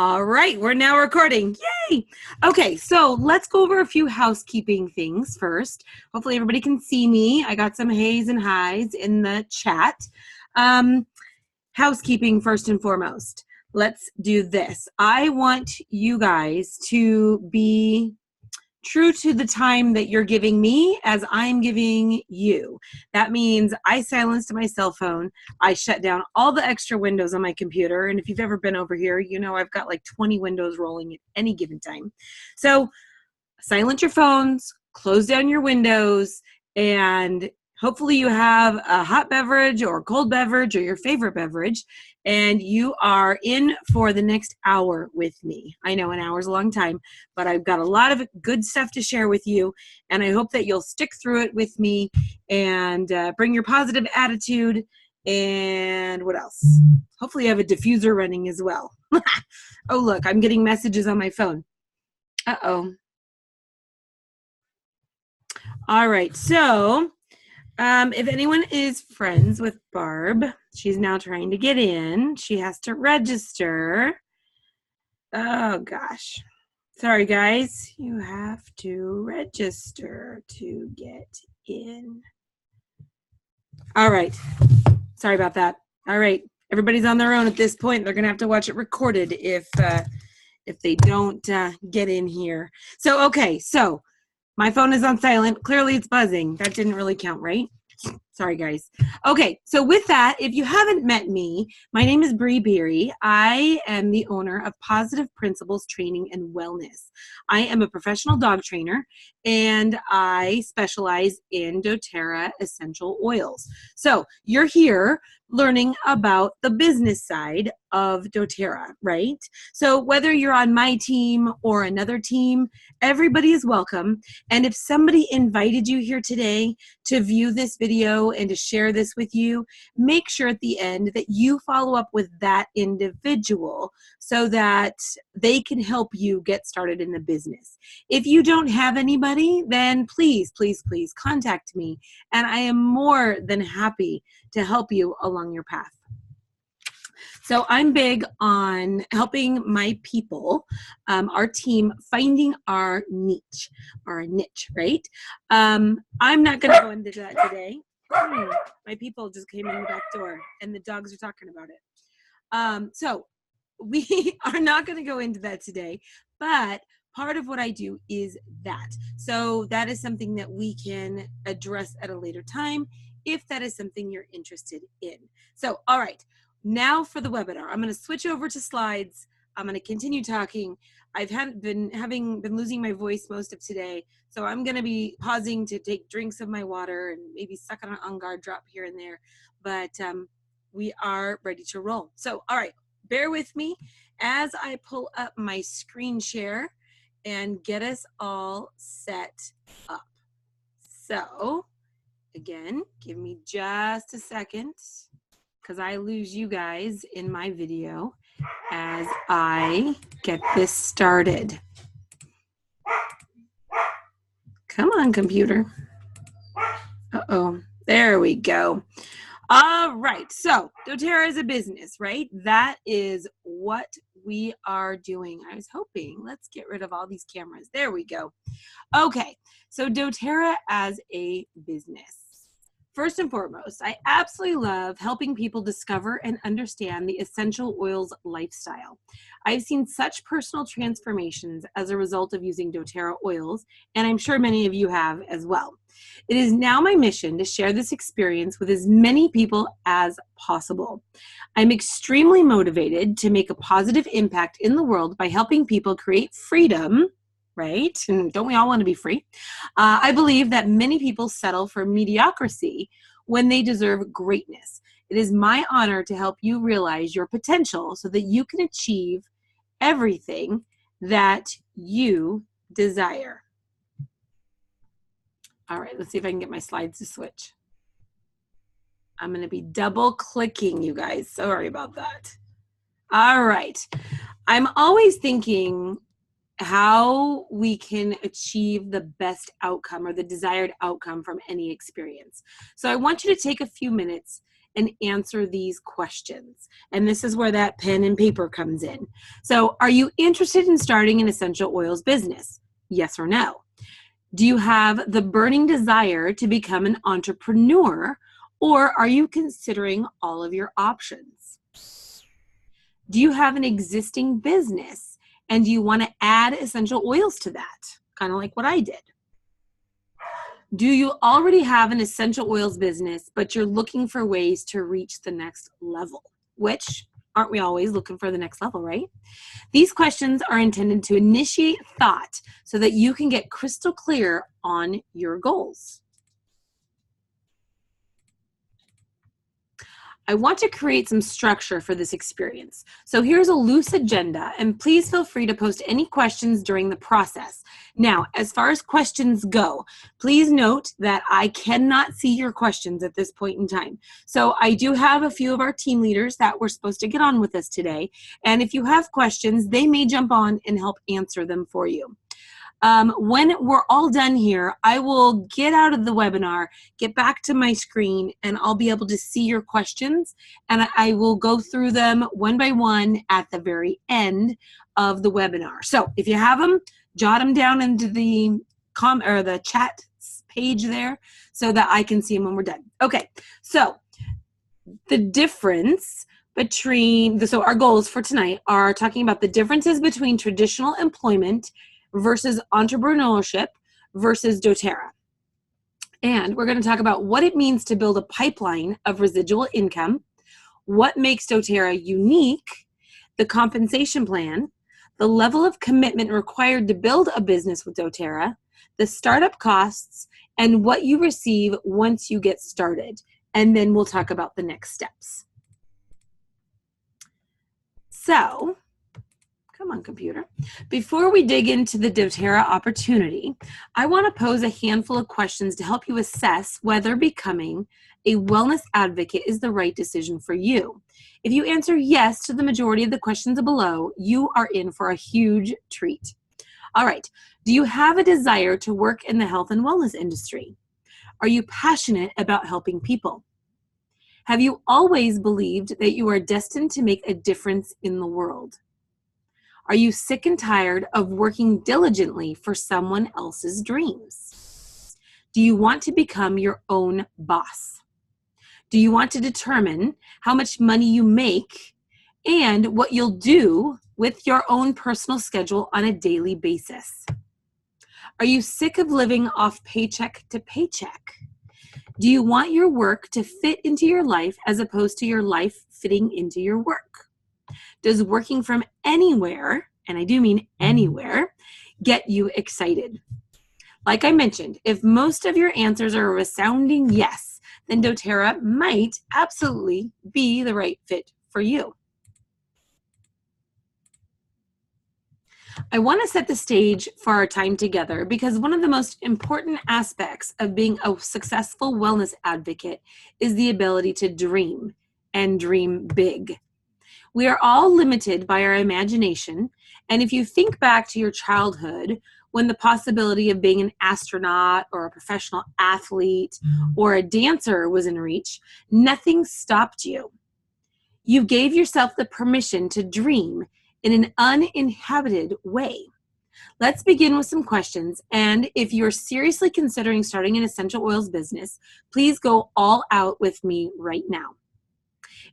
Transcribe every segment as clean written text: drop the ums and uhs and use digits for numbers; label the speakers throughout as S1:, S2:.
S1: All right, we're now recording. Yay! Okay, so let's go over a few housekeeping things first. Hopefully everybody can see me. I got some hays and highs in the chat. Housekeeping first and foremost. Let's do this. I want you guys to be true to the time that you're giving me as I'm giving you. That means I silenced my cell phone. I shut down all the extra windows on my computer. And if you've ever been over here, you know I've got like 20 windows rolling at any given time. So silence your phones, close down your windows, and hopefully you have a hot beverage or a cold beverage or your favorite beverage, and you are in for the next hour with me. I know an hour is a long time, but I've got a lot of good stuff to share with you, and I hope that you'll stick through it with me and bring your positive attitude. And what else? Hopefully you have a diffuser running as well. Oh, look, I'm getting messages on my phone. Uh-oh. All right, so if anyone is friends with Barb, she's now trying to get in. She has to register. Oh, gosh. Sorry, guys. You have to register to get in. All right. Sorry about that. All right. Everybody's on their own at this point. They're going to have to watch it recorded if they don't get in here. So, okay. So, my phone is on silent. Clearly it's buzzing. That didn't really count, right? Sorry, guys. Okay, so with that, if you haven't met me, my name is Bree Beery. I am the owner of Pawsitive Principles Training and Wellness. I am a professional dog trainer, and I specialize in doTERRA essential oils. So you're here learning about the business side of doTERRA, right? So whether you're on my team or another team, everybody is welcome. And if somebody invited you here today to view this video and to share this with you, make sure at the end that you follow up with that individual so that they can help you get started in the business. If you don't have anybody, then please, please, please contact me, and I am more than happy to help you along your path. So I'm big on helping my people, our team, finding our niche, right? I'm not going to go into that today. My people just came in the back door, and the dogs are talking about it. So we are not going to go into that today, but part of what I do is that. So that is something that we can address at a later time if that is something you're interested in. So, all right. Now for the webinar, I'm going to switch over to slides. I'm going to continue talking. I've been losing my voice most of today, so I'm going to be pausing to take drinks of my water and maybe suck on an On Guard drop here and there, but we are ready to roll. So, all right, bear with me as I pull up my screen share and get us all set up. So, again, give me just a second, because I lose you guys in my video as I get this started. Come on, computer. Uh-oh, there we go. All right, so doTERRA is a business, right? That is what we are doing. I was hoping, let's get rid of all these cameras. There we go. Okay, so doTERRA as a business. First and foremost, I absolutely love helping people discover and understand the essential oils lifestyle. I've seen such personal transformations as a result of using doTERRA oils, and I'm sure many of you have as well. It is now my mission to share this experience with as many people as possible. I'm extremely motivated to make a positive impact in the world by helping people create freedom, right? And don't we all want to be free? I believe that many people settle for mediocrity when they deserve greatness. It is my honor to help you realize your potential so that you can achieve everything that you desire. All right, let's see if I can get my slides to switch. I'm going to be double clicking, you guys. Sorry about that. All right. I'm always thinking how we can achieve the best outcome or the desired outcome from any experience. So I want you to take a few minutes and answer these questions. And this is where that pen and paper comes in. So, are you interested in starting an essential oils business? Yes or no? Do you have the burning desire to become an entrepreneur, or are you considering all of your options? Do you have an existing business and do you want to add essential oils to that? Kind of like what I did. Do you already have an essential oils business, but you're looking for ways to reach the next level? Which, aren't we always looking for the next level, right? These questions are intended to initiate thought so that you can get crystal clear on your goals. I want to create some structure for this experience. So here's a loose agenda, and please feel free to post any questions during the process. Now, as far as questions go, please note that I cannot see your questions at this point in time. So I do have a few of our team leaders that were supposed to get on with us today, and if you have questions, they may jump on and help answer them for you. When we're all done here, I will get out of the webinar, get back to my screen, and I'll be able to see your questions, and I will go through them one by one at the very end of the webinar. So if you have them, jot them down into the chat page there so that I can see them when we're done. Okay, so the difference between, so our goals for tonight are talking about the differences between traditional employment versus entrepreneurship versus doTERRA. And we're going to talk about what it means to build a pipeline of residual income, what makes doTERRA unique, the compensation plan, the level of commitment required to build a business with doTERRA, the startup costs, and what you receive once you get started. And then we'll talk about the next steps. So, come on, computer. Before we dig into the doTERRA opportunity, I want to pose a handful of questions to help you assess whether becoming a wellness advocate is the right decision for you. If you answer yes to the majority of the questions below, you are in for a huge treat. All right. Do you have a desire to work in the health and wellness industry? Are you passionate about helping people? Have you always believed that you are destined to make a difference in the world? Are you sick and tired of working diligently for someone else's dreams? Do you want to become your own boss? Do you want to determine how much money you make and what you'll do with your own personal schedule on a daily basis? Are you sick of living off paycheck to paycheck? Do you want your work to fit into your life as opposed to your life fitting into your work? Does working from anywhere, and I do mean anywhere, get you excited? Like I mentioned, if most of your answers are a resounding yes, then doTERRA might absolutely be the right fit for you. I want to set the stage for our time together because one of the most important aspects of being a successful wellness advocate is the ability to dream and dream big. We are all limited by our imagination, and if you think back to your childhood when the possibility of being an astronaut or a professional athlete or a dancer was in reach, nothing stopped you. You gave yourself the permission to dream in an uninhabited way. Let's begin with some questions, and if you're seriously considering starting an essential oils business, please go all out with me right now.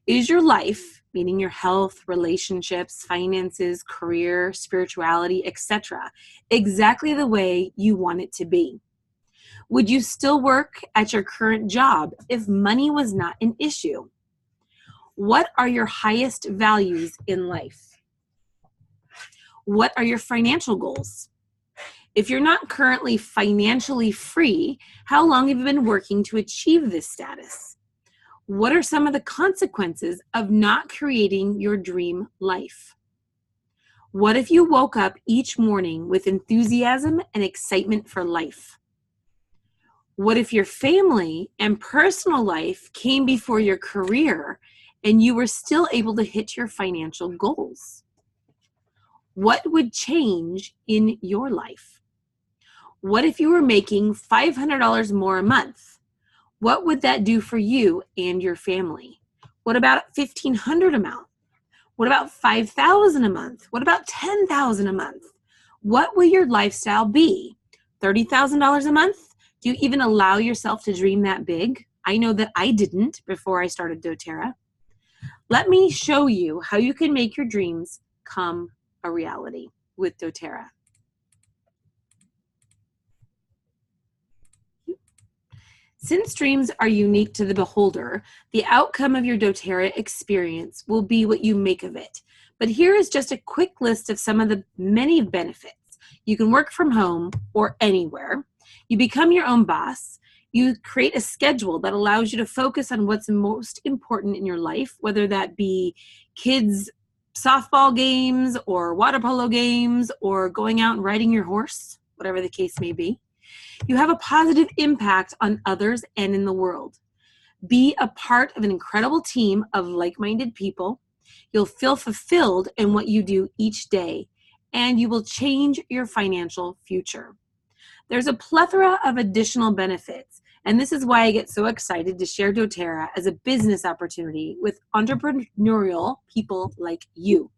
S1: Is your life, meaning your health, relationships, finances, career, spirituality, etc., exactly the way you want it to be? Would you still work at your current job if money was not an issue? What are your highest values in life? What are your financial goals? If you're not currently financially free, how long have you been working to achieve this status? What are some of the consequences of not creating your dream life? What if you woke up each morning with enthusiasm and excitement for life? What if your family and personal life came before your career and you were still able to hit your financial goals? What would change in your life? What if you were making $500 more a month? What would that do for you and your family? What about $1,500 a month? What about $5,000 a month? What about $10,000 a month? What will your lifestyle be? $30,000 a month? Do you even allow yourself to dream that big? I know that I didn't before I started doTERRA. Let me show you how you can make your dreams come a reality with doTERRA. Since dreams are unique to the beholder, the outcome of your doTERRA experience will be what you make of it. But here is just a quick list of some of the many benefits. You can work from home or anywhere. You become your own boss. You create a schedule that allows you to focus on what's most important in your life, whether that be kids' softball games or water polo games or going out and riding your horse, whatever the case may be. You have a positive impact on others and in the world. Be a part of an incredible team of like-minded people. You'll feel fulfilled in what you do each day, and you will change your financial future. There's a plethora of additional benefits, and this is why I get so excited to share doTERRA as a business opportunity with entrepreneurial people like you.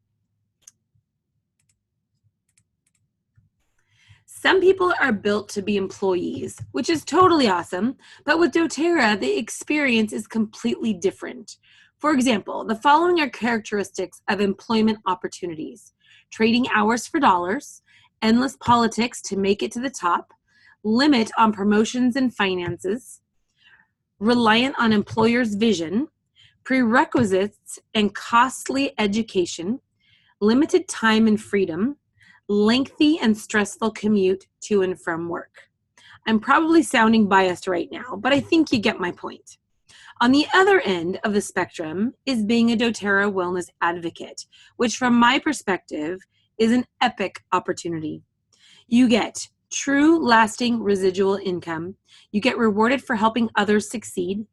S1: Some people are built to be employees, which is totally awesome, but with doTERRA, the experience is completely different. For example, the following are characteristics of employment opportunities: trading hours for dollars, endless politics to make it to the top, limit on promotions and finances, reliant on employer's vision, prerequisites and costly education, limited time and freedom, lengthy and stressful commute to and from work. I'm probably sounding biased right now, but I think you get my point. On the other end of the spectrum is being a doTERRA wellness advocate, which from my perspective is an epic opportunity. You get true lasting residual income. You get rewarded for helping others succeed.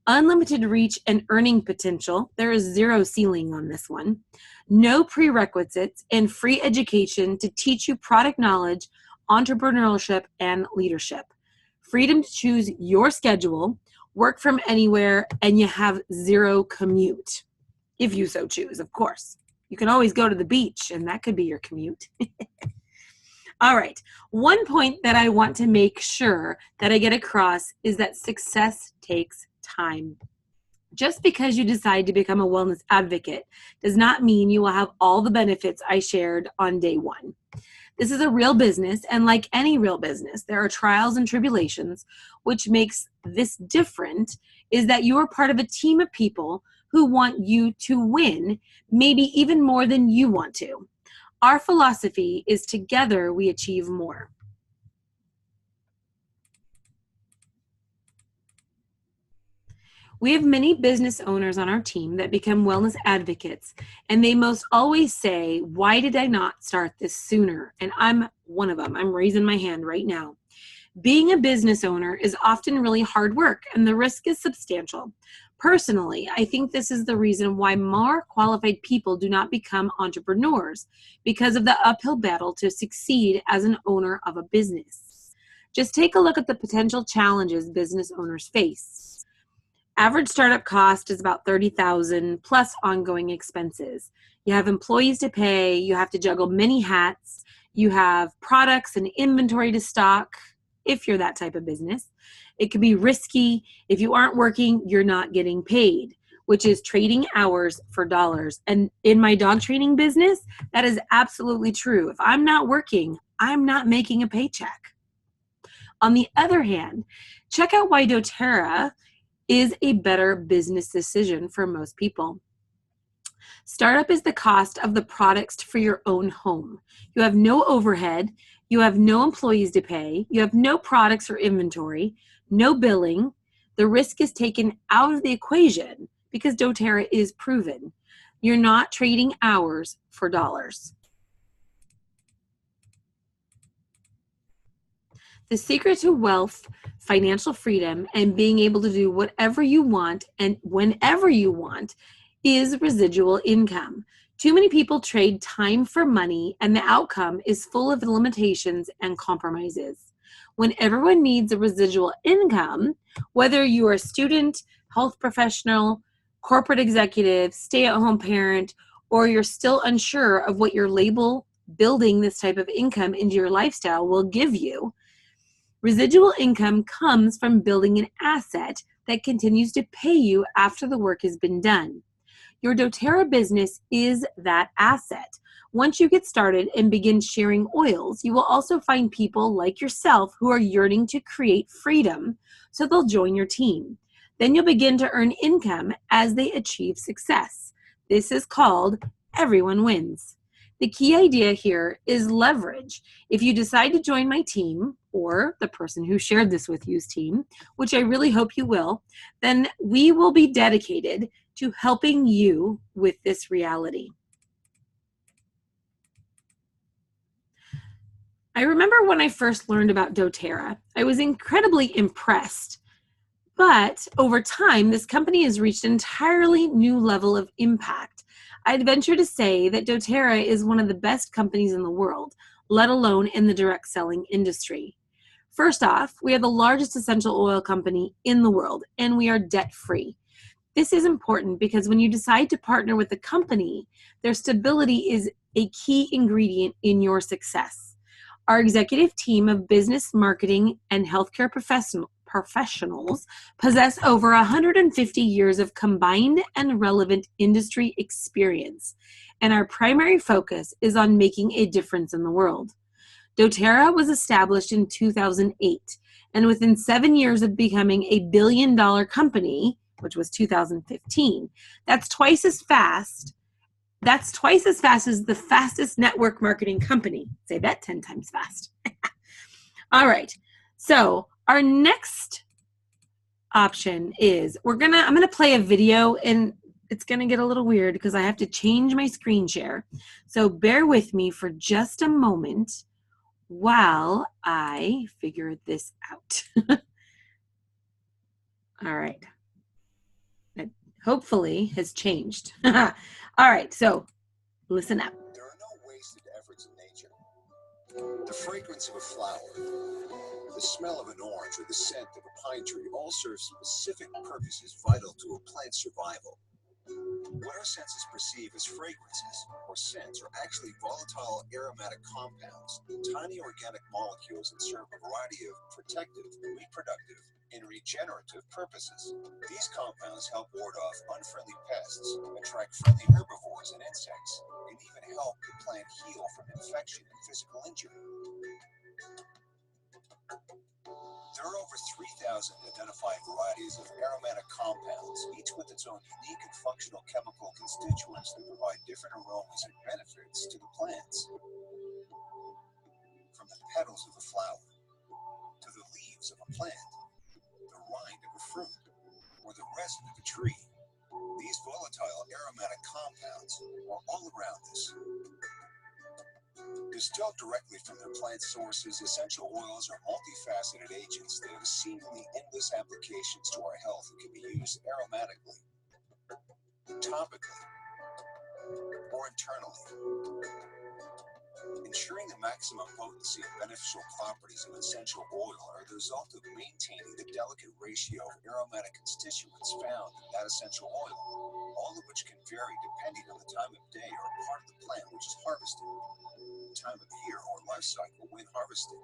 S1: Unlimited reach and earning potential. There is zero ceiling on this one. No prerequisites and free education to teach you product knowledge, entrepreneurship, and leadership. Freedom to choose your schedule, work from anywhere, and you have zero commute. If you so choose, of course. You can always go to the beach, and that could be your commute. All right, one point that I want to make sure that I get across is that success takes time. Just because you decide to become a wellness advocate does not mean you will have all the benefits I shared on day one. This is a real business, and like any real business, there are trials and tribulations. Which makes this different is that you are part of a team of people who want you to win, maybe even more than you want to. Our philosophy is together we achieve more. We have many business owners on our team that become wellness advocates, and they most always say, why did I not start this sooner? And I'm one of them. I'm raising my hand right now. Being a business owner is often really hard work, and the risk is substantial. Personally, I think this is the reason why more qualified people do not become entrepreneurs, because of the uphill battle to succeed as an owner of a business. Just take a look at the potential challenges business owners face. Average startup cost is about $30,000 plus ongoing expenses. You have employees to pay, you have to juggle many hats, you have products and inventory to stock if you're that type of business. It could be risky. If you aren't working, you're not getting paid, which is trading hours for dollars. And in my dog training business, that is absolutely true. If I'm not working, I'm not making a paycheck. On the other hand, check out why doTERRA is a better business decision for most people. Startup is the cost of the products for your own home. You have no overhead, you have no employees to pay, you have no products or inventory, no billing. The risk is taken out of the equation because doTERRA is proven. You're not trading hours for dollars. The secret to wealth, financial freedom, and being able to do whatever you want and whenever you want is residual income. Too many people trade time for money, and the outcome is full of limitations and compromises. when everyone needs a residual income, whether you are a student, health professional, corporate executive, stay-at-home parent, or you're still unsure of what your label building this type of income into your lifestyle will give you. Residual income comes from building an asset that continues to pay you after the work has been done. Your doTERRA business is that asset. Once you get started and begin sharing oils, you will also find people like yourself who are yearning to create freedom, so they'll join your team. Then you'll begin to earn income as they achieve success. This is called everyone wins. The key idea here is leverage. If you decide to join my team, or the person who shared this with you's team, which I really hope you will, then we will be dedicated to helping you with this reality. I remember when I first learned about doTERRA, I was incredibly impressed. But over time, this company has reached an entirely new level of impact. I'd venture to say that doTERRA is one of the best companies in the world, let alone in the direct selling industry. First off, we are the largest essential oil company in the world, and we are debt-free. This is important because when you decide to partner with a company, their stability is a key ingredient in your success. Our executive team of business, marketing, and healthcare professionals possess over 150 years of combined and relevant industry experience, and our primary focus is on making a difference in the world. doTERRA was established in 2008, and within 7 years of becoming a billion-dollar company, which was 2015, that's twice as fast as the fastest network marketing company. Say that 10 times fast. All right, so our next option is I'm gonna play a video, and it's gonna get a little weird because I have to change my screen share. So bear with me for just a moment while I figure this out. All right. It hopefully has changed. All right, so listen up.
S2: There are no wasted efforts in nature. The fragrance of a flower, the smell of an orange, or the scent of a pine tree all serve specific purposes vital to a plant's survival. What our senses perceive as fragrances or scents are actually volatile aromatic compounds, tiny organic molecules that serve a variety of protective, reproductive, and regenerative purposes. These compounds help ward off unfriendly pests, attract friendly herbivores and insects, and even help the plant heal from infection and physical injury. There are over 3,000 identified varieties of aromatic compounds, each with its own unique and functional chemical constituents that provide different aromas and benefits to the plants. From the petals of a flower, to the leaves of a plant, the rind of a fruit, or the resin of a tree, these volatile aromatic compounds are all around us. Distilled directly from their plant sources, essential oils are multifaceted agents that have seemingly endless applications to our health and can be used aromatically, topically, or internally. Ensuring the maximum potency and beneficial properties of essential oil are the result of maintaining the delicate ratio of aromatic constituents found in that essential oil, all of which can vary depending on the time of day or part of the plant which is harvested, time of year or life cycle when harvested,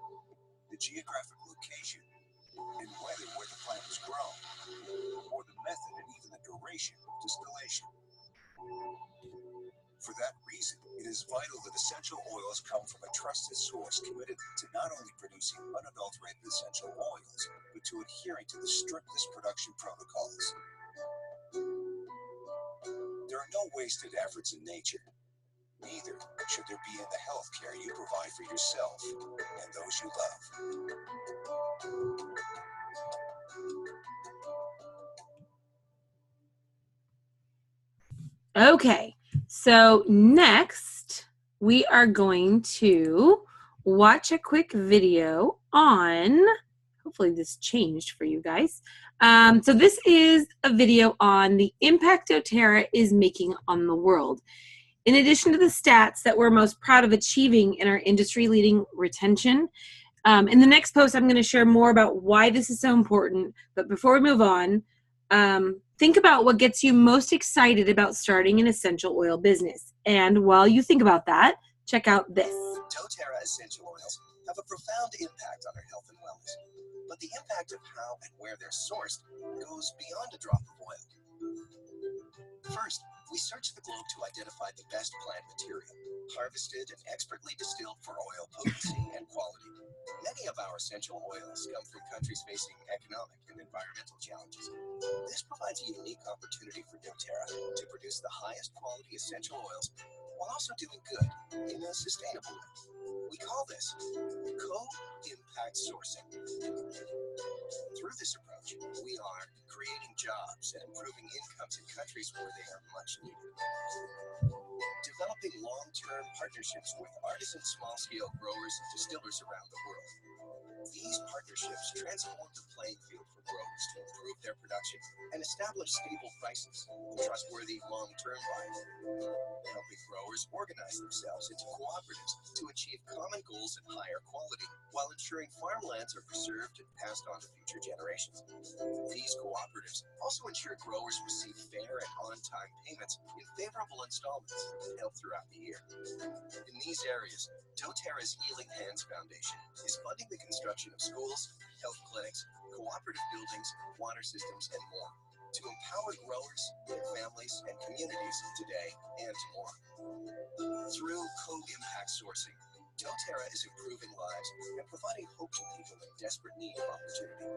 S2: the geographic location, and whether where the plant was grown, or the method and even the duration of distillation. For that reason, it is vital that essential oils come from a trusted source committed to not only producing unadulterated essential oils, but to adhering to the strictest production protocols. There are no wasted efforts in nature. Neither should there be in the health care you provide for yourself and those you
S1: love. Okay, so next we are going to watch a quick video on, hopefully this changed for you guys. So this is a video on the impact doTERRA is making on the world. In addition to the stats that we're most proud of achieving in our industry-leading retention, In the next post, I'm going to share more about why this is so important. But before we move on, think about what gets you most excited about starting an essential oil business. And while you think about that, check out this.
S2: doTERRA essential oils have a profound impact on our health and wellness. But the impact of how and where they're sourced goes beyond a drop of oil. First, we search the globe to identify the best plant material, harvested and expertly distilled for oil potency and quality. Many of our essential oils come from countries facing economic and environmental challenges. This provides a unique opportunity for doTERRA to produce the highest quality essential oils while also doing good in a sustainable way. We call this co-impact sourcing. Through this approach, we are creating jobs and improving incomes in countries where they are much needed. Developing long-term partnerships with artisan small-scale growers and distillers around the world. These partnerships transform the playing field for growers to improve their production and establish stable prices and trustworthy long-term buying. Helping growers organize themselves into cooperatives to achieve common goals and higher quality while ensuring farmlands are preserved and passed on to future generations. These cooperatives also ensure growers receive fair and on-time payments in favorable installments and help throughout the year. In these areas, doTERRA's Healing Hands Foundation is funding the construction of schools, health clinics, cooperative buildings, water systems, and more to empower growers, their families, and communities today and tomorrow. Through co-impact sourcing, doTERRA is improving lives and providing hope to people in desperate need of opportunity.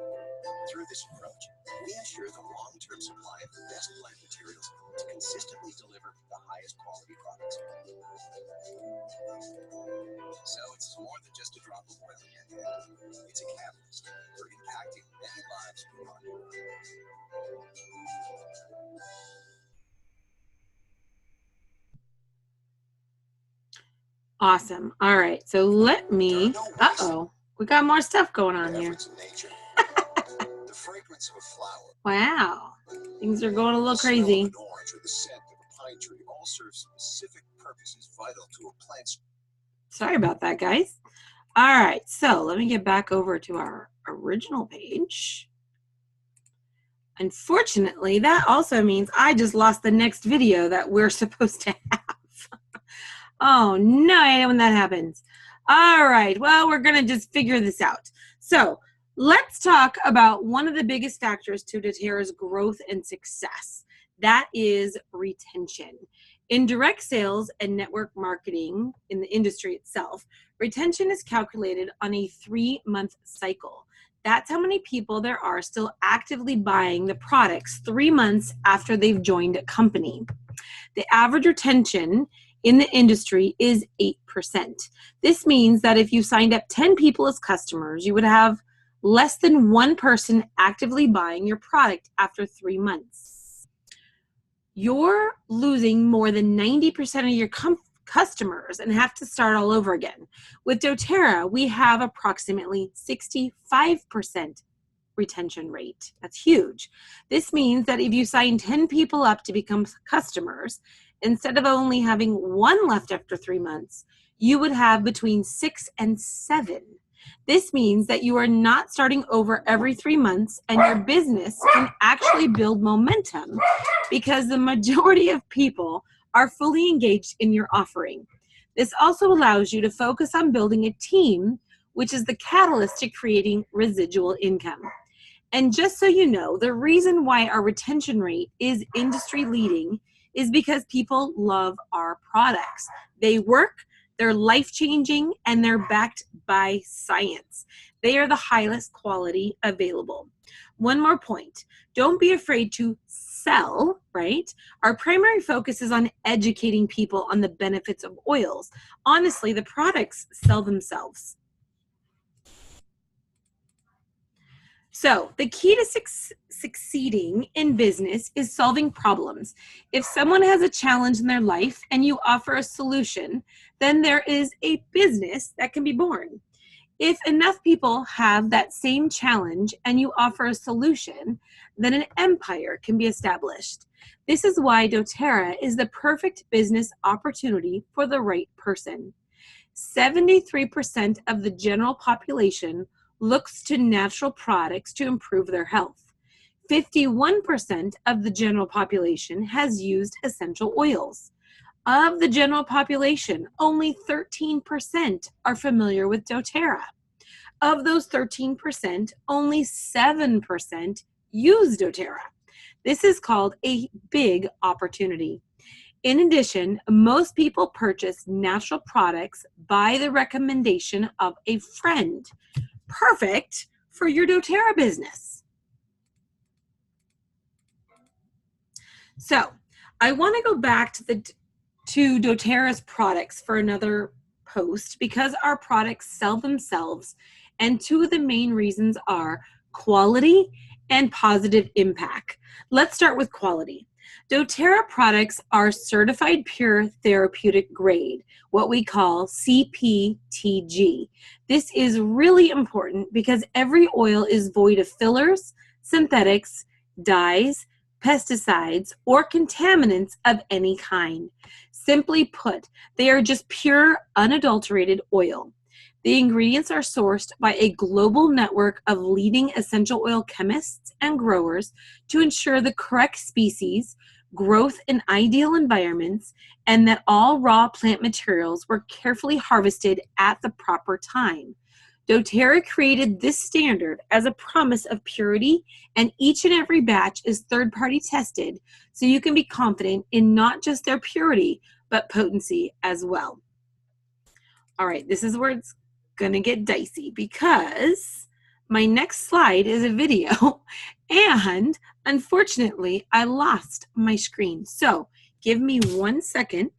S2: Through this approach, we ensure the long-term supply of the best plant materials to consistently deliver the highest quality products. So it's more than just a drop of oil in your hand. It's a catalyst for impacting many lives beyond.
S1: Awesome. All right. So let me, we got more stuff going on here.
S2: The fragrance of a flower.
S1: Wow. Things are going a little crazy.
S2: An orange or the scent of a pine tree all serve specific purposes vital to a plant's.
S1: Sorry about that, guys. All right. So let me get back over to our original page. Unfortunately, that also means I just lost the next video that we're supposed to have. Oh, no, I hate when that happens. All right, well, we're going to just figure this out. So let's talk about one of the biggest factors to doTERRA's growth and success. That is retention. In direct sales and network marketing in the industry itself, retention is calculated on a 3-month cycle. That's how many people there are still actively buying the products 3 months after they've joined a company. The average retention in the industry is 8%. This means that if you signed up 10 people as customers, you would have less than 1 person actively buying your product after 3 months. You're losing more than 90% of your customers and have to start all over again. With doTERRA, we have approximately 65% retention rate. That's huge. This means that if you sign 10 people up to become customers, instead of only having 1 left after 3 months, you would have between 6 and 7. This means that you are not starting over every 3 months, and your business can actually build momentum because the majority of people are fully engaged in your offering. This also allows you to focus on building a team, which is the catalyst to creating residual income. And just so you know, the reason why our retention rate is industry leading is because people love our products. They work, they're life-changing, and they're backed by science. They are the highest quality available. One more point. Don't be afraid to sell, right? Our primary focus is on educating people on the benefits of oils. Honestly, the products sell themselves. So the key to succeeding in business is solving problems. If someone has a challenge in their life and you offer a solution, then there is a business that can be born. If enough people have that same challenge and you offer a solution, then an empire can be established. This is why doTERRA is the perfect business opportunity for the right person. 73% of the general population looks to natural products to improve their health. 51% of the general population has used essential oils. Of the general population, only 13% are familiar with doTERRA. Of those 13%, only 7% use doTERRA. This is called a big opportunity. In addition, most people purchase natural products by the recommendation of a friend. Perfect for your doTERRA business. So, I want to go back to doTERRA's products for another post because our products sell themselves, and two of the main reasons are quality and positive impact. Let's start with quality. doTERRA products are certified pure therapeutic grade, what we call CPTG. This is really important because every oil is void of fillers, synthetics, dyes, pesticides, or contaminants of any kind. Simply put, they are just pure, unadulterated oil. The ingredients are sourced by a global network of leading essential oil chemists and growers to ensure the correct species, growth in ideal environments, and that all raw plant materials were carefully harvested at the proper time. doTERRA created this standard as a promise of purity, and each and every batch is third-party tested, so you can be confident in not just their purity, but potency as well. All right, this is where it's gonna get dicey because my next slide is a video and unfortunately I lost my screen. So give me 1 second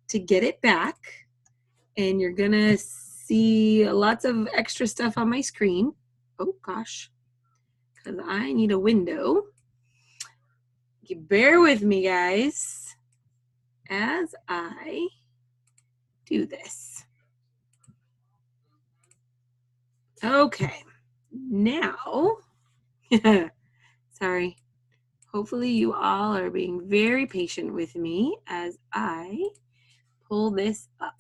S1: to get it back and you're gonna see lots of extra stuff on my screen. Oh gosh, because I need a window. You bear with me guys as I do this. Okay, now, sorry, hopefully you all are being very patient with me as I pull this up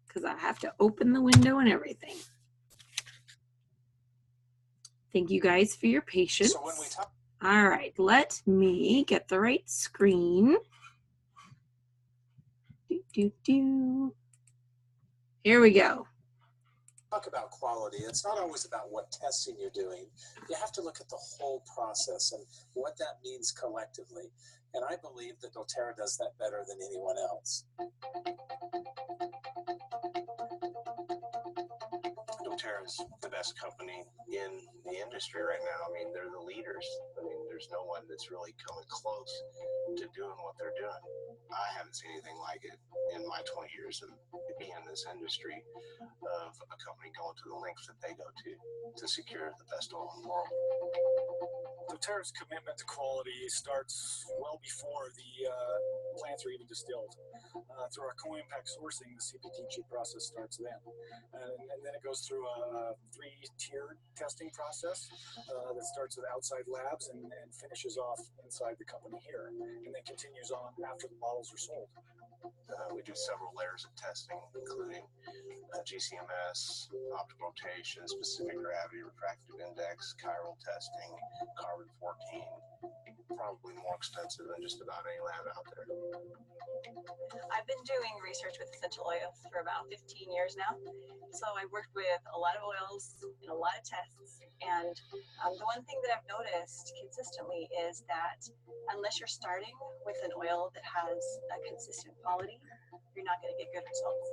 S1: because I have to open the window and everything. Thank you guys for your patience.
S2: So when we talk
S1: All right, let me get the right screen. Here we go.
S2: about quality, it's not always about what testing you're doing. You have to look at the whole process and what that means collectively. And I believe that doTERRA does that better than anyone else. doTERRA is the best company in the industry right now. I mean, they're the leaders. I mean, there's no one that's really coming close to doing what they're doing. I haven't seen anything like it in my 20 years of being in this industry, of a company going to the lengths that they go to secure the best oil in the world.
S3: doTERRA's commitment to quality starts well before the plants are even distilled. Through our co-impact sourcing, the CPTG process starts then. And then it goes through a three-tiered testing process that starts with outside labs and finishes off inside the company here, and then continues on after the bottles are sold.
S2: We do several layers of testing, including GCMS, optical rotation, specific gravity, refractive index, chiral testing, carbon-14, probably more extensive than just about any lab out there.
S4: I've been doing research with essential oils for about 15 years now. So I worked with a lot of oils and a lot of tests. And the one thing that I've noticed consistently is that unless you're starting with an oil that has a consistent quality, you're not going to get good results.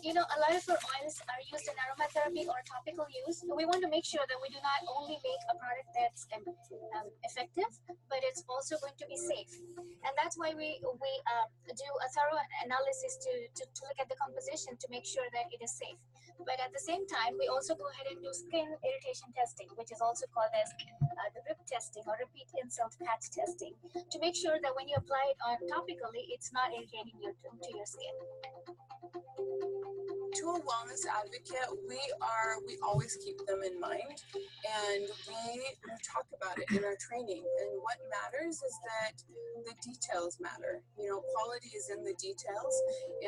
S5: You know, a lot of our oils are used in aromatherapy or topical use. We want to make sure that we do not only make a product that's effective, but it's also going to be safe. And that's why we do a thorough analysis to look at the composition to make sure that it is safe. But at the same time, we also go ahead and do skin irritation testing, which is also called as the RIP testing or repeat insult patch testing, to make sure that when you apply it on topically, it's not irritating to your skin.
S6: To a wellness advocate, we always keep them in mind, and we talk about it in our training. And what matters is that the details matter. You know, quality is in the details,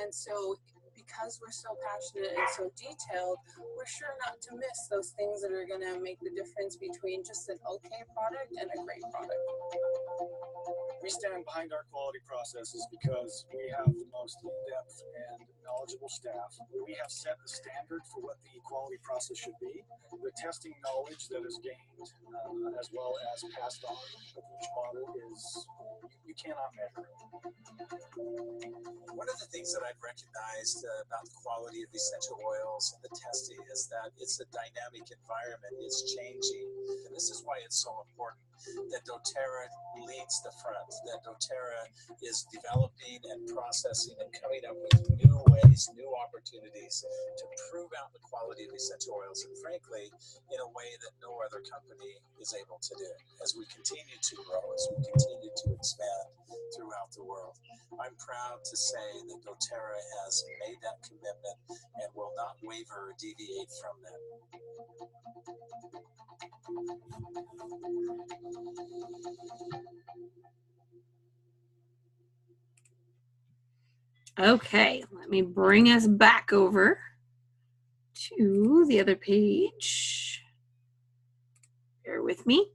S6: and so because we're so passionate and so detailed, we're sure not to miss those things that are going to make the difference between just an okay product and a great product.
S3: We stand behind our quality processes because we have the most in-depth and knowledgeable staff. We have set the standard for what the quality process should be. The testing knowledge that is gained, as well as passed on with each bottle, is you cannot measure.
S2: One of the things that I've recognized about the quality of essential oils and the testing is that it's a dynamic environment. It's changing. And this is why it's so important that doTERRA leads the front, that doTERRA is developing and processing and coming up with new ways, new opportunities to prove out the quality of essential oils, and frankly, in a way that no other company is able to do as we continue to grow, as we continue to expand throughout the world. I'm proud to say that doTERRA has made that commitment and will not waver or deviate from that.
S1: Okay, let me bring us back over to the other page. Bear with me.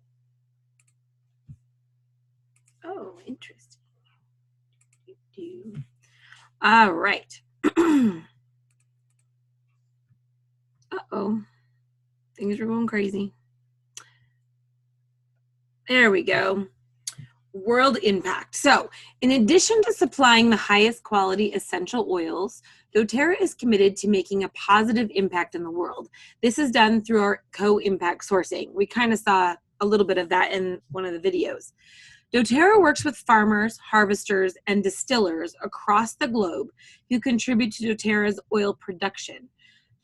S1: Oh, interesting. All right. Uh-oh. Things are going crazy. There we go. World impact. So, in addition to supplying the highest quality essential oils, doTERRA is committed to making a positive impact in the world. This is done through our co-impact sourcing. We kind of saw a little bit of that in one of the videos. doTERRA works with farmers, harvesters, and distillers across the globe who contribute to doTERRA's oil production.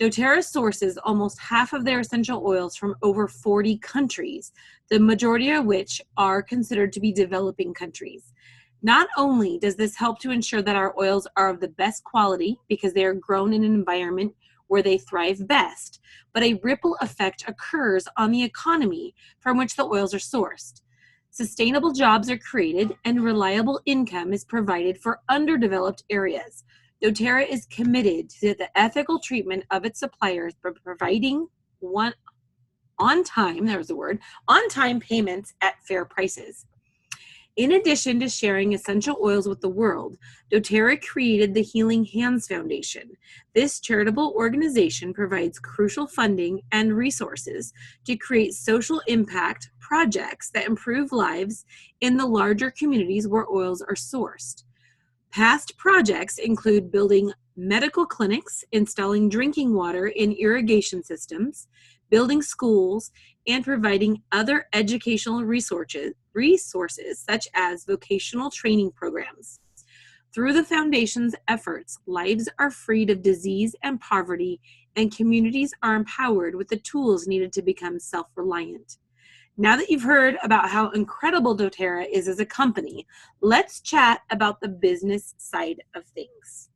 S1: doTERRA sources almost half of their essential oils from over 40 countries, the majority of which are considered to be developing countries. Not only does this help to ensure that our oils are of the best quality because they are grown in an environment where they thrive best, but a ripple effect occurs on the economy from which the oils are sourced. Sustainable jobs are created and reliable income is provided for underdeveloped areas. doTERRA is committed to the ethical treatment of its suppliers by providing on-time payments at fair prices. In addition to sharing essential oils with the world, doTERRA created the Healing Hands Foundation. This charitable organization provides crucial funding and resources to create social impact projects that improve lives in the larger communities where oils are sourced. Past projects include building medical clinics, installing drinking water in irrigation systems, building schools, and providing other educational resources such as vocational training programs. Through the foundation's efforts, lives are freed of disease and poverty, and communities are empowered with the tools needed to become self-reliant. Now that you've heard about how incredible doTERRA is as a company, let's chat about the business side of things.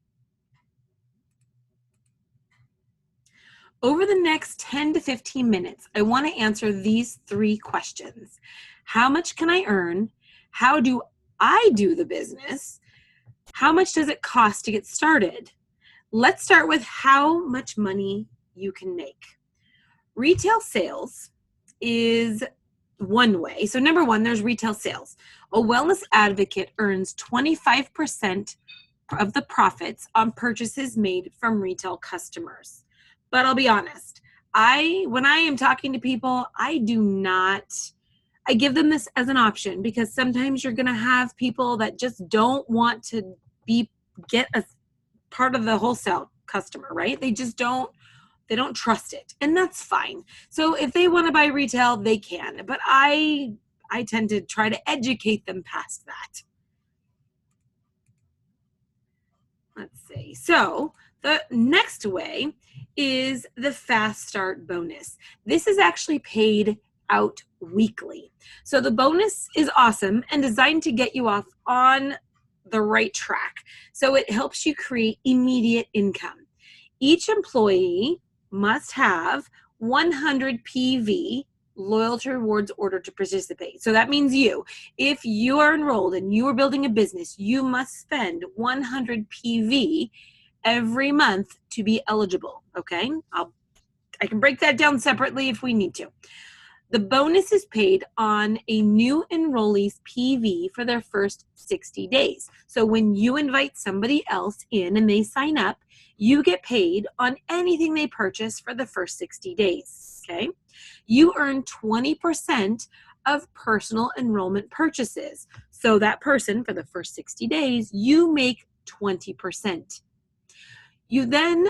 S1: Over the next 10 to 15 minutes, I want to answer these 3 questions. How much can I earn? How do I do the business? How much does it cost to get started? Let's start with how much money you can make. Retail sales is one way. So number 1, there's retail sales. A wellness advocate earns 25% of the profits on purchases made from retail customers. But I'll be honest, when I am talking to people, I give them this as an option because sometimes you're going to have people that just don't want to get a part of the wholesale customer, right? They don't trust it, and that's fine. So if they want to buy retail, they can, but I tend to try to educate them past that. Let's see. So the next way is the Fast Start bonus. This is actually paid out weekly. So the bonus is awesome and designed to get you off on the right track. So it helps you create immediate income. Each employee must have 100 PV loyalty rewards order to participate. So that means if you are enrolled and you are building a business, you must spend 100 PV every month to be eligible, okay? I can break that down separately if we need to. The bonus is paid on a new enrollee's PV for their first 60 days. So when you invite somebody else in and they sign up, you get paid on anything they purchase for the first 60 days, okay? You earn 20% of personal enrollment purchases. So that person, for the first 60 days, you make 20%. You then,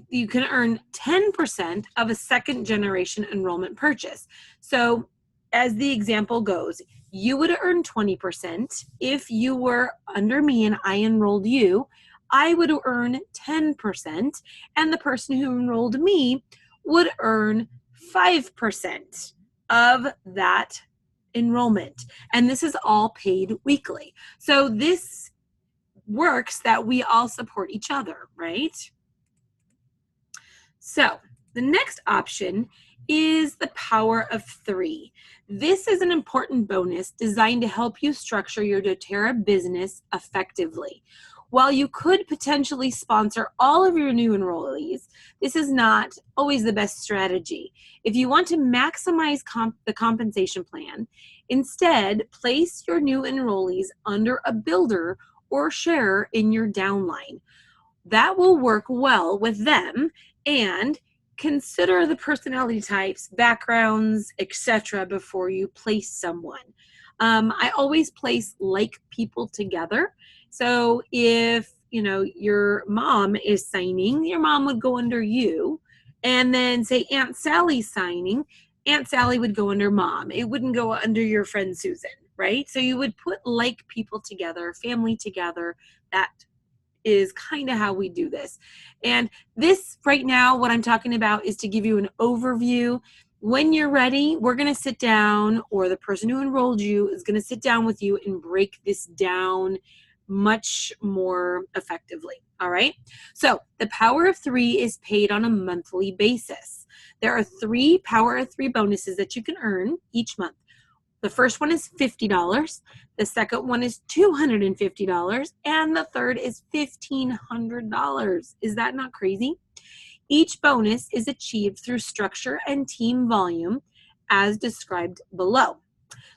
S1: you can earn 10% of a second generation enrollment purchase. So as the example goes, you would earn 20%. If you were under me and I enrolled you, I would earn 10%, and the person who enrolled me would earn 5% of that enrollment. And this is all paid weekly. So this works that we all support each other, right? So the next option is the power of 3. This is an important bonus designed to help you structure your doTERRA business effectively. While you could potentially sponsor all of your new enrollees, this is not always the best strategy. If you want to maximize the compensation plan, instead place your new enrollees under a builder or sharer in your downline. That will work well with them, and consider the personality types, backgrounds, etc. before you place someone. I always place like people together. So if your mom is signing, your mom would go under you, and then say Aunt Sally's signing, Aunt Sally would go under mom. It wouldn't go under your friend Susan, right? So you would put like people together, family together. That is kind of how we do this. And this right now, what I'm talking about is to give you an overview. When you're ready, we're going to sit down, or the person who enrolled you is going to sit down with you and break this down much more effectively. All right. So the power of 3 is paid on a monthly basis. There are 3 power of 3 bonuses that you can earn each month. The first one is $50. The second one is $250. And the third is $1,500. Is that not crazy? Each bonus is achieved through structure and team volume as described below.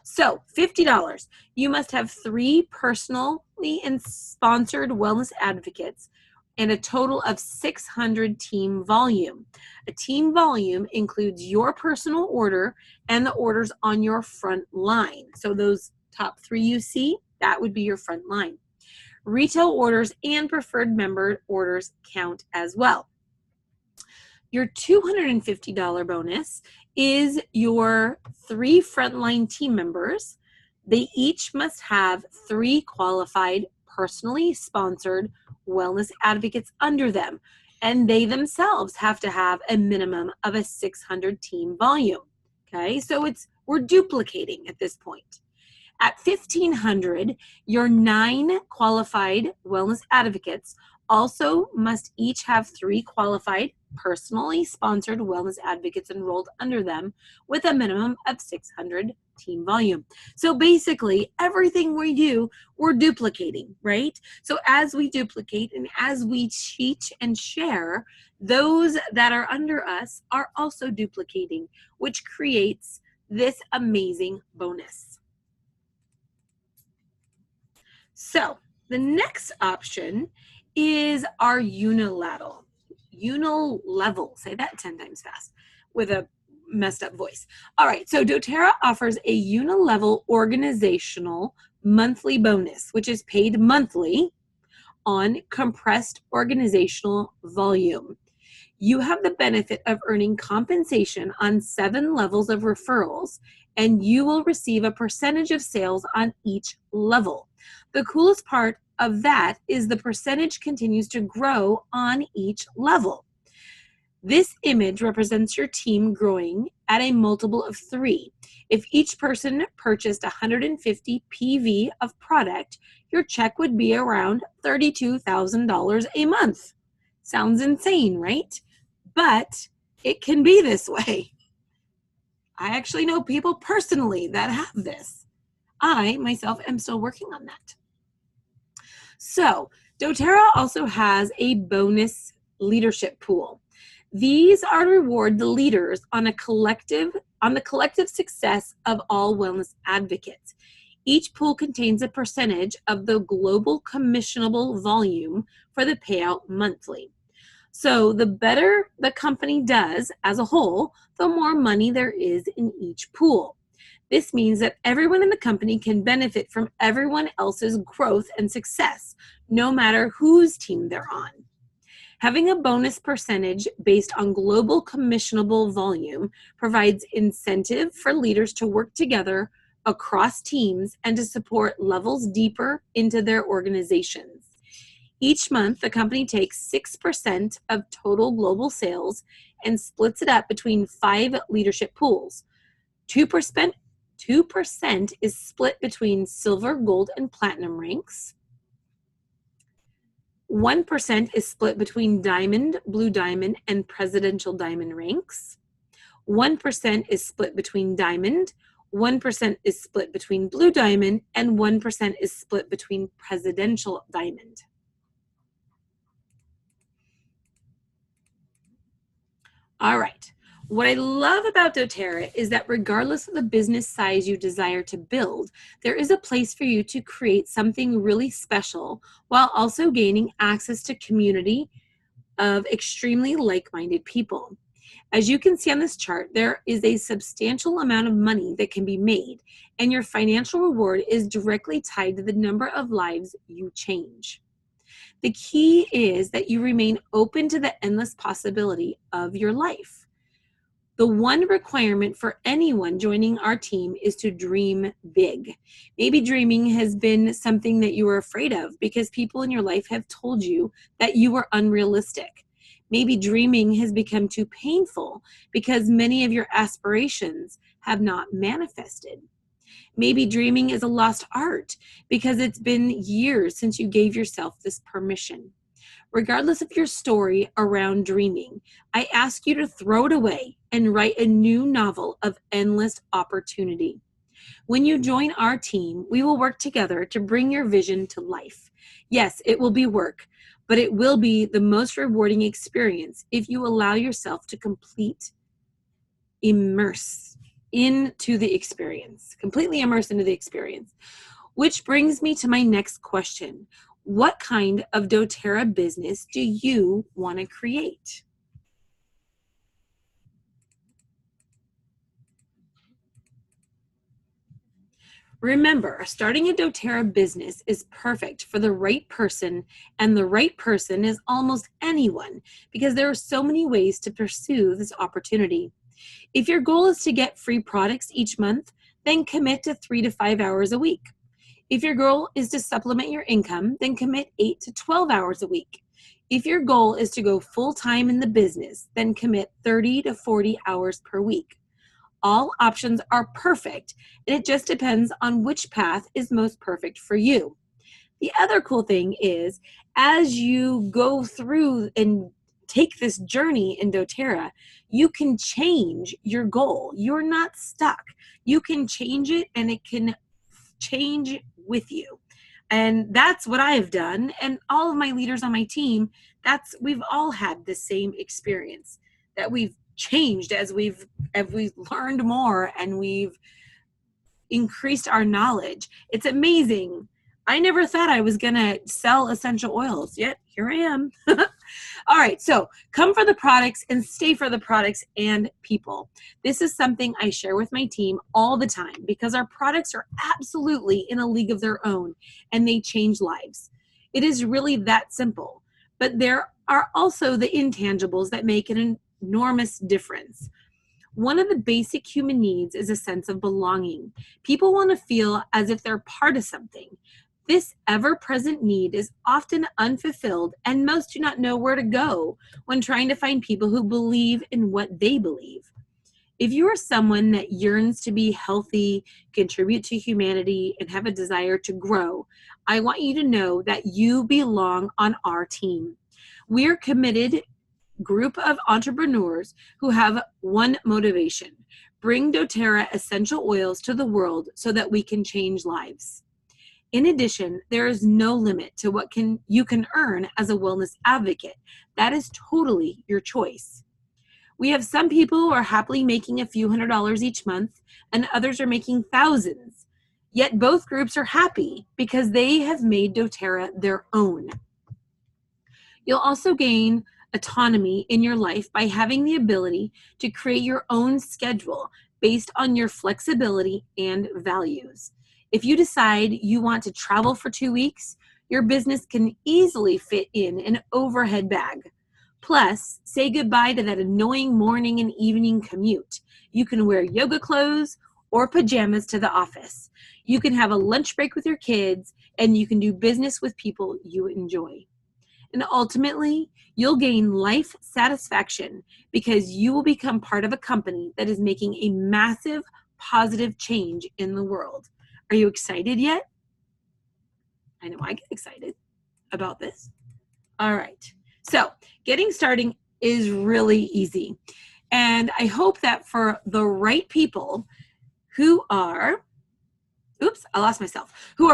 S1: So $50, you must have 3 personally and sponsored wellness advocates and a total of 600 team volume. A team volume includes your personal order and the orders on your front line. So those top 3 you see, that would be your front line. Retail orders and preferred member orders count as well. Your $250 bonus is your 3 frontline team members. They each must have 3 qualified, personally sponsored wellness advocates under them, and they themselves have to have a minimum of a 600 team volume. Okay, so we're duplicating at this point. At $1,500, your 9 qualified wellness advocates also must each have 3 qualified, personally sponsored wellness advocates enrolled under them with a minimum of 600 team volume. So basically, everything we do, we're duplicating, right? So as we duplicate and as we teach and share, those that are under us are also duplicating, which creates this amazing bonus. So the next option is our unilevel. Say that 10 times fast with a messed up voice. All right, so doTERRA offers a unilevel organizational monthly bonus, which is paid monthly on compressed organizational volume. You have the benefit of earning compensation on 7 levels of referrals, and you will receive a percentage of sales on each level. The coolest part of that is the percentage continues to grow on each level. This image represents your team growing at a multiple of 3. If each person purchased 150 PV of product, your check would be around $32,000 a month. Sounds insane, right? But it can be this way. I actually know people personally that have this. I, myself, am still working on that. So, doTERRA also has a bonus leadership pool. These are to reward the leaders on the collective success of all wellness advocates. Each pool contains a percentage of the global commissionable volume for the payout monthly. So the better the company does as a whole, the more money there is in each pool. This means that everyone in the company can benefit from everyone else's growth and success, no matter whose team they're on. Having a bonus percentage based on global commissionable volume provides incentive for leaders to work together across teams and to support levels deeper into their organizations. Each month, the company takes 6% of total global sales and splits it up between 5 leadership pools. 2% is split between silver, gold, and platinum ranks. 1% is split between diamond, blue diamond, and presidential diamond ranks. 1% is split between diamond, 1% is split between blue diamond, and 1% is split between presidential diamond. All right. What I love about doTERRA is that regardless of the business size you desire to build, there is a place for you to create something really special while also gaining access to community of extremely like-minded people. As you can see on this chart, there is a substantial amount of money that can be made, and your financial reward is directly tied to the number of lives you change. The key is that you remain open to the endless possibility of your life. The one requirement for anyone joining our team is to dream big. Maybe dreaming has been something that you were afraid of because people in your life have told you that you were unrealistic. Maybe dreaming has become too painful because many of your aspirations have not manifested. Maybe dreaming is a lost art because it's been years since you gave yourself this permission. Regardless of your story around dreaming, I ask you to throw it away and write a new novel of endless opportunity. When you join our team, we will work together to bring your vision to life. Yes, it will be work, but it will be the most rewarding experience if you allow yourself to completely immerse into the experience. Which brings me to my next question. What kind of doTERRA business do you want to create? Remember, starting a doTERRA business is perfect for the right person, and the right person is almost anyone because there are so many ways to pursue this opportunity. If your goal is to get free products each month, then commit to 3 to 5 hours a week. If your goal is to supplement your income, then commit 8 to 12 hours a week. If your goal is to go full-time in the business, then commit 30 to 40 hours per week. All options are perfect, and it just depends on which path is most perfect for you. The other cool thing is, as you go through and take this journey in doTERRA, you can change your goal. You're not stuck. You can change it, and it can change with you. And that's what I have done. And all of my leaders on my team, we've all had the same experience, that we've changed as we've learned more and we've increased our knowledge. It's amazing. I never thought I was going to sell essential oils, yet here I am. All right, so come for the products and stay for the products and people. This is something I share with my team all the time because our products are absolutely in a league of their own and they change lives. It is really that simple. But there are also the intangibles that make an enormous difference. One of the basic human needs is a sense of belonging. People want to feel as if they're part of something. This ever-present need is often unfulfilled, and most do not know where to go when trying to find people who believe in what they believe. If you are someone that yearns to be healthy, contribute to humanity, and have a desire to grow, I want you to know that you belong on our team. We're committed group of entrepreneurs who have one motivation: bring doTERRA essential oils to the world so that we can change lives. In addition, there is no limit to what you can earn as a wellness advocate. That is totally your choice. We have some people who are happily making a few $100s each month, and others are making thousands. Yet both groups are happy because they have made doTERRA their own. You'll also gain autonomy in your life by having the ability to create your own schedule based on your flexibility and values. If you decide you want to travel for 2 weeks, your business can easily fit in an overhead bag. Plus, say goodbye to that annoying morning and evening commute. You can wear yoga clothes or pajamas to the office. You can have a lunch break with your kids, and you can do business with people you enjoy. And ultimately, you'll gain life satisfaction because you will become part of a company that is making a massive positive change in the world. Are you excited yet? I know I get excited about this. All right. So getting started is really easy. And I hope that for the right people who are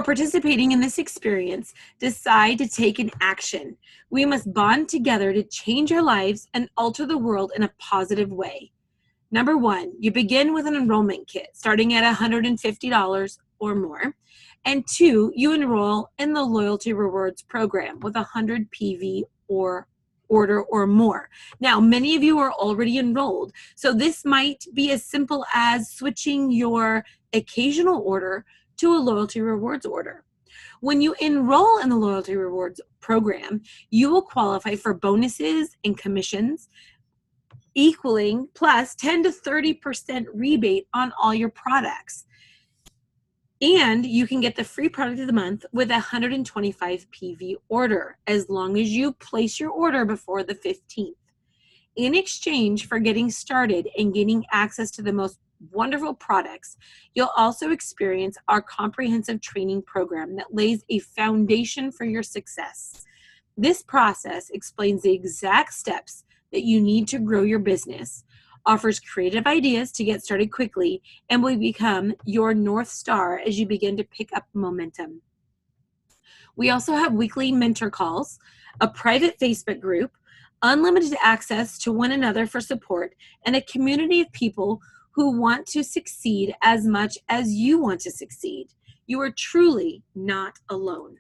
S1: participating in this experience, decide to take an action. We must bond together to change our lives and alter the world in a positive way. Number 1, you begin with an enrollment kit starting at $150 or more. And 2, you enroll in the Loyalty Rewards program with 100 PV or order or more. Now, many of you are already enrolled, so this might be as simple as switching your occasional order to a Loyalty Rewards order. When you enroll in the Loyalty Rewards program, you will qualify for bonuses and commissions equaling plus 10 to 30% rebate on all your products. And you can get the free product of the month with a 125 PV order as long as you place your order before the 15th. In exchange for getting started and gaining access to the most wonderful products, you'll also experience our comprehensive training program that lays a foundation for your success. This process explains the exact steps that you need to grow your business, offers creative ideas to get started quickly, and will become your North Star as you begin to pick up momentum. We also have weekly mentor calls, a private Facebook group, unlimited access to one another for support, and a community of people who want to succeed as much as you want to succeed. You are truly not alone.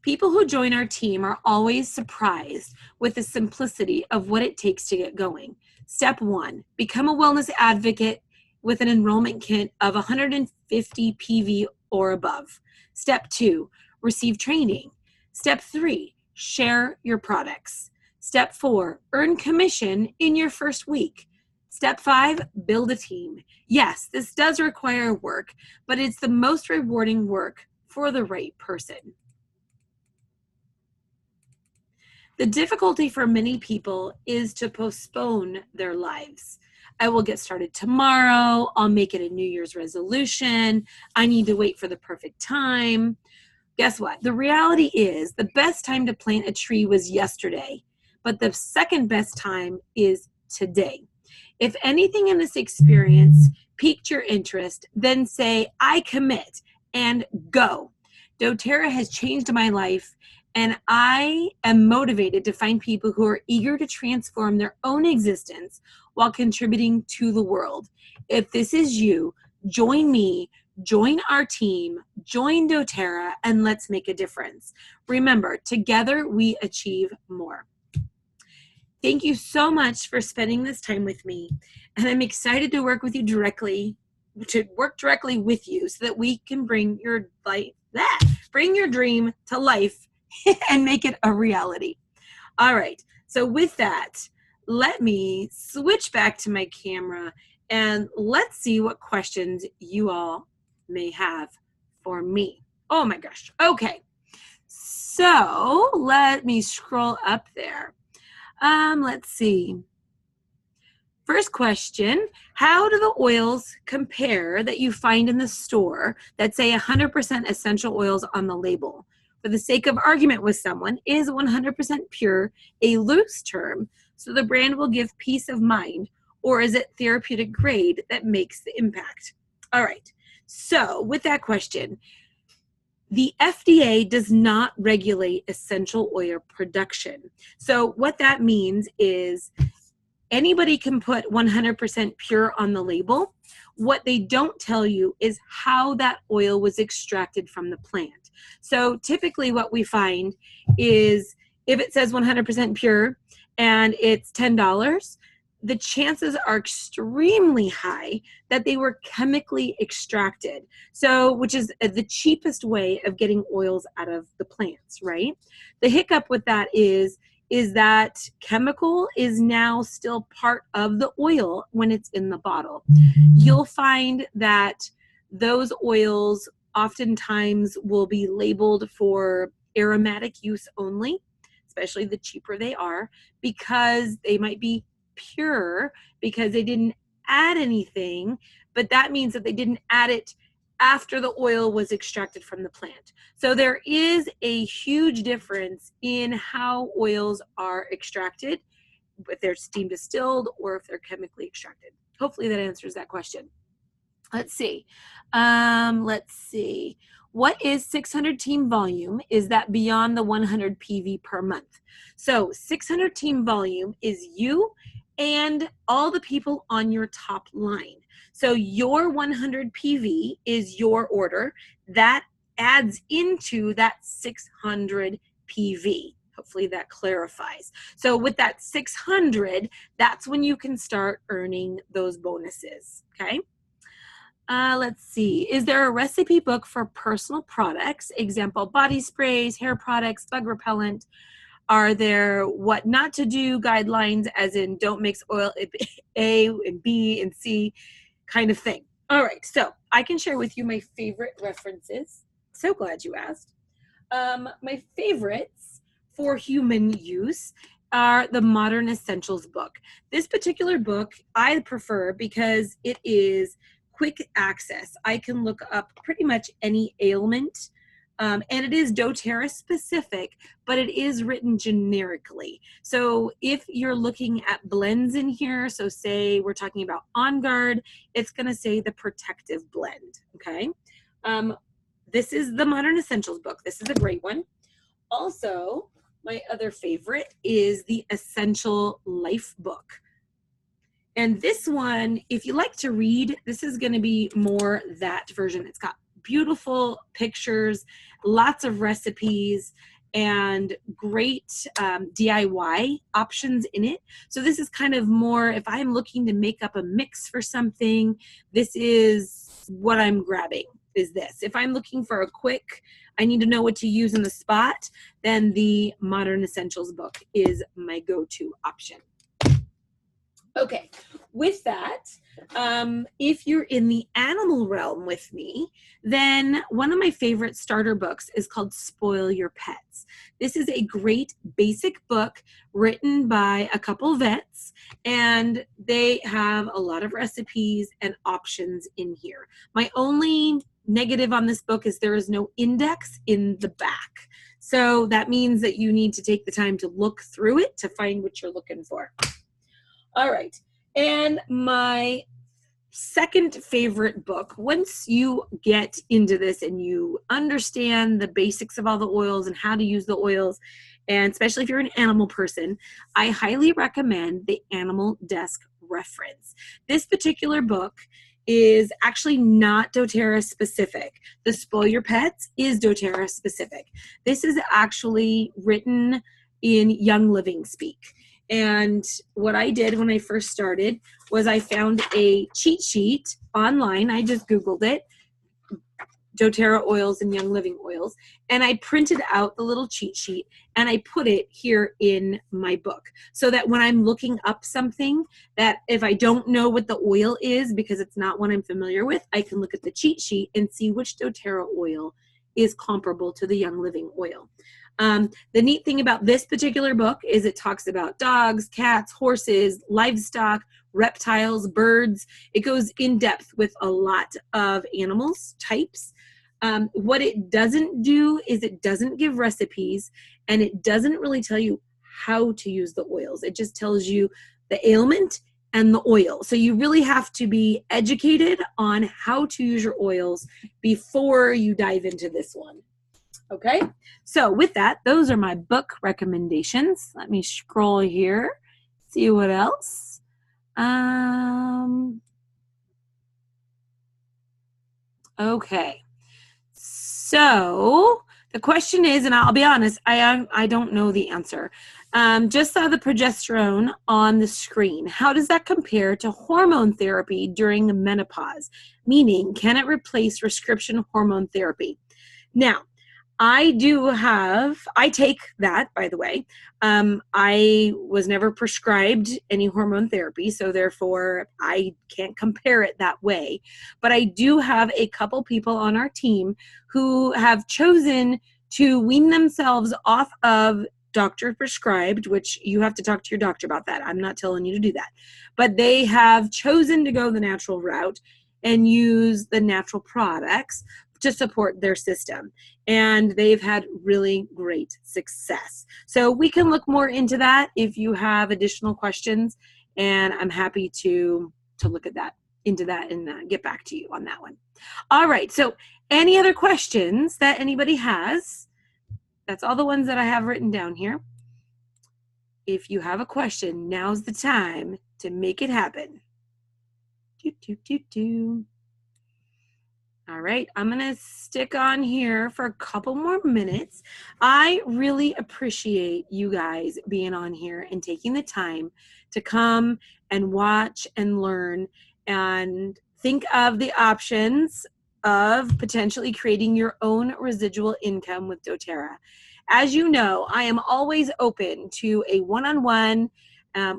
S1: People who join our team are always surprised with the simplicity of what it takes to get going. Step 1, become a wellness advocate with an enrollment kit of 150 PV or above. Step 2, receive training. Step 3, share your products. Step 4, earn commission in your first week. Step 5, build a team. Yes, this does require work, but it's the most rewarding work for the right person. The difficulty for many people is to postpone their lives. I will get started tomorrow. I'll make it a New Year's resolution. I need to wait for the perfect time. Guess what? The reality is the best time to plant a tree was yesterday, but the second best time is today. If anything in this experience piqued your interest, then say, I commit, and go. doTERRA has changed my life, and I am motivated to find people who are eager to transform their own existence while contributing to the world. If this is you, join me, join our team, join doTERRA, and let's make a difference. Remember, together we achieve more. Thank you so much for spending this time with me, and I'm excited to work with you directly, with you so that we can bring your dream to life and make it a reality. All right, so with that, let me switch back to my camera and let's see what questions you all may have for me. Oh my gosh, okay. So let me scroll up there. Let's see. First question, how do the oils compare that you find in the store that say 100% essential oils on the label? For the sake of argument with someone, is 100% pure a loose term so the brand will give peace of mind, or is it therapeutic grade that makes the impact? All right. So with that question, the FDA does not regulate essential oil production. So what that means is anybody can put 100% pure on the label. What they don't tell you is how that oil was extracted from the plant. So typically what we find is if it says 100% pure and it's $10, the chances are extremely high that they were chemically extracted. So, which is the cheapest way of getting oils out of the plants, right? The hiccup with that is that chemical is now still part of the oil when it's in the bottle. You'll find that those oils oftentimes will be labeled for aromatic use only, especially the cheaper they are, because they might be pure because they didn't add anything, but that means that they didn't add it after the oil was extracted from the plant. So there is a huge difference in how oils are extracted, if they're steam distilled or if they're chemically extracted. Hopefully that answers that question. Let's see. What is 600 team volume? Is that beyond the 100 PV per month? So 600 team volume is you and all the people on your top line. So your 100 PV is your order. That adds into that 600 PV. Hopefully that clarifies. So with that 600, that's when you can start earning those bonuses, okay? Let's see. Is there a recipe book for personal products? Example, body sprays, hair products, bug repellent. Are there what not to do guidelines, as in don't mix oil A and B and C kind of thing? All right, so I can share with you my favorite references. So glad you asked. My favorites for human use are the Modern Essentials book. This particular book I prefer because it is quick access. I can look up pretty much any ailment, and it is doTERRA specific, but it is written generically. So if you're looking at blends in here, so say we're talking about On Guard, it's going to say the protective blend, okay? This is the Modern Essentials book. This is a great one. Also, my other favorite is the Essential Life book. And this one, if you like to read, this is going to be more that version. It's got beautiful pictures, lots of recipes, and great DIY options in it. So this is kind of more, if I'm looking to make up a mix for something, this is what I'm grabbing, is this. If I'm looking for a quick, I need to know what to use in the spot, then the Modern Essentials book is my go-to option. Okay, with that, if you're in the animal realm with me, then one of my favorite starter books is called Spoil Your Pets. This is a great basic book written by a couple vets, and they have a lot of recipes and options in here. My only negative on this book is there is no index in the back. So that means that you need to take the time to look through it to find what you're looking for. All right, and my second favorite book, once you get into this and you understand the basics of all the oils and how to use the oils, and especially if you're an animal person, I highly recommend the Animal Desk Reference. This particular book is actually not doTERRA specific. The Spoil Your Pets is doTERRA specific. This is actually written in Young Living speak. And what I did when I first started was I found a cheat sheet online. I just Googled it, doTERRA oils and Young Living oils, and I printed out the little cheat sheet and I put it here in my book so that when I'm looking up something, that if I don't know what the oil is because it's not one I'm familiar with, I can look at the cheat sheet and see which doTERRA oil is comparable to the Young Living oil. The neat thing about this particular book is it talks about dogs, cats, horses, livestock, reptiles, birds. It goes in depth with a lot of animals types. What it doesn't do is it doesn't give recipes, and it doesn't really tell you how to use the oils. It just tells you the ailment and the oil. So you really have to be educated on how to use your oils before you dive into this one. Okay, so with that, those are my book recommendations. Let me scroll here, see what else. Okay, so the question is, and I'll be honest, I don't know the answer. Just saw the progesterone on the screen. How does that compare to hormone therapy during menopause? Meaning, can it replace prescription hormone therapy? Now, I take that, by the way. I was never prescribed any hormone therapy, so therefore I can't compare it that way. But I do have a couple people on our team who have chosen to wean themselves off of doctor prescribed, which you have to talk to your doctor about that. I'm not telling you to do that. But they have chosen to go the natural route and use the natural products to support their system. And they've had really great success. So we can look more into that if you have additional questions, and I'm happy to look at that, into that, and get back to you on that one. All right, so any other questions that anybody has? That's all the ones that I have written down here. If you have a question, now's the time to make it happen. All right, I'm going to stick on here for a couple more minutes. I really appreciate you guys being on here and taking the time to come and watch and learn and think of the options of potentially creating your own residual income with doTERRA. As you know, I am always open to a one-on-one.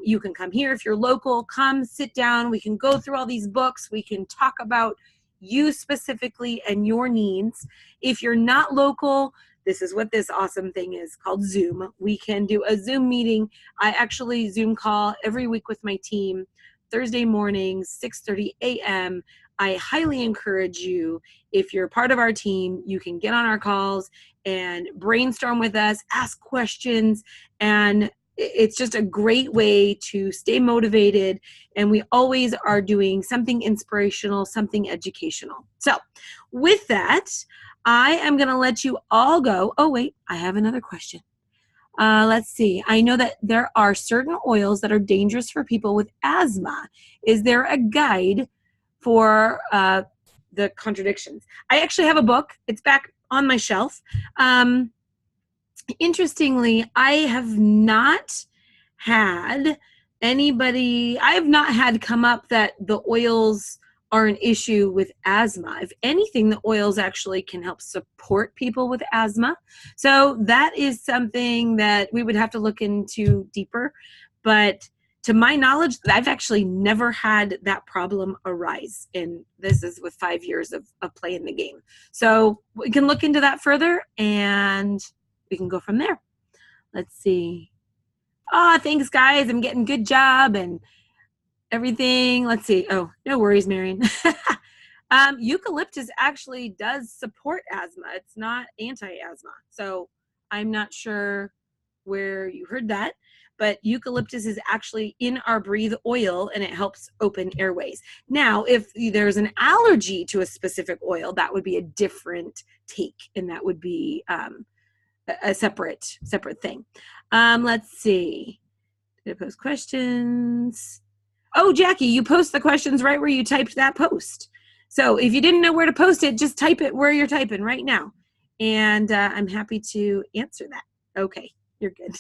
S1: You can come here if you're local, come sit down. We can go through all these books. We can talk about you specifically and your needs. If you're not local, this is what this awesome thing is called Zoom. We can do a Zoom meeting. I actually Zoom call every week with my team, Thursday mornings, 6:30 a.m. I highly encourage you, if you're part of our team, you can get on our calls and brainstorm with us, ask questions, and it's just a great way to stay motivated, and we always are doing something inspirational, something educational. So with that, I am going to let you all go. Oh, wait, I have another question. Let's see. I know that there are certain oils that are dangerous for people with asthma. Is there a guide for the contradictions? I actually have a book. It's back on my shelf. Interestingly, I have not had come up that the oils are an issue with asthma. If anything, the oils actually can help support people with asthma. So that is something that we would have to look into deeper. But to my knowledge, I've actually never had that problem arise. And this is with 5 years of playing the game. So we can look into that further, and we can go from there. Let's see. Oh, thanks, guys. I'm getting good job and everything. Let's see. Oh, no worries, Marion. Eucalyptus actually does support asthma. It's not anti-asthma. So I'm not sure where you heard that, but eucalyptus is actually in our Breathe oil, and it helps open airways. Now, if there's an allergy to a specific oil, that would be a different take, and that would be a separate thing. Let's see. Did I post questions? Oh, Jackie, you post the questions right where you typed that post. So if you didn't know where to post it, just type it where you're typing right now. And I'm happy to answer that. Okay, you're good.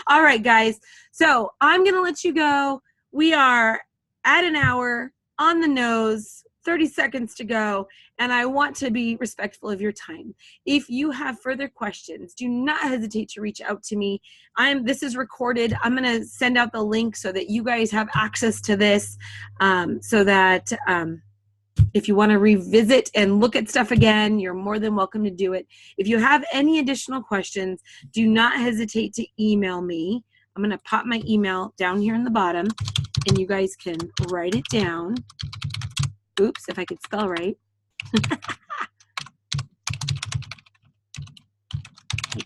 S1: All right, guys. So I'm going to let you go. We are at an hour on the nose. 30 seconds to go, and I want to be respectful of your time. If you have further questions, do not hesitate to reach out to me. This is recorded. I'm going to send out the link so that you guys have access to this, so that if you want to revisit and look at stuff again, you're more than welcome to do it. If you have any additional questions, do not hesitate to email me. I'm going to pop my email down here in the bottom, and you guys can write it down. Oops, if I could spell right. My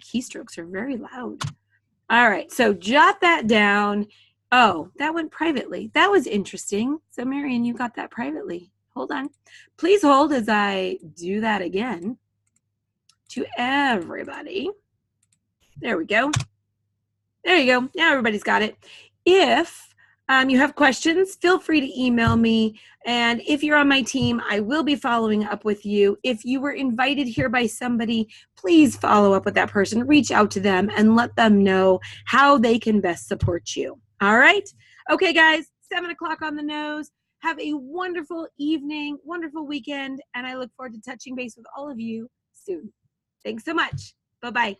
S1: keystrokes are very loud. All right, so jot that down, Oh, that went privately. That was interesting. So, Marion, you got that privately. Hold on. Please hold as I do that again to everybody. There we go. There you go. Now everybody's got it. If you have questions, feel free to email me. And if you're on my team, I will be following up with you. If you were invited here by somebody, please follow up with that person. Reach out to them and let them know how they can best support you. All right? Okay, guys, 7 o'clock on the nose. Have a wonderful evening, wonderful weekend, and I look forward to touching base with all of you soon. Thanks so much. Bye-bye.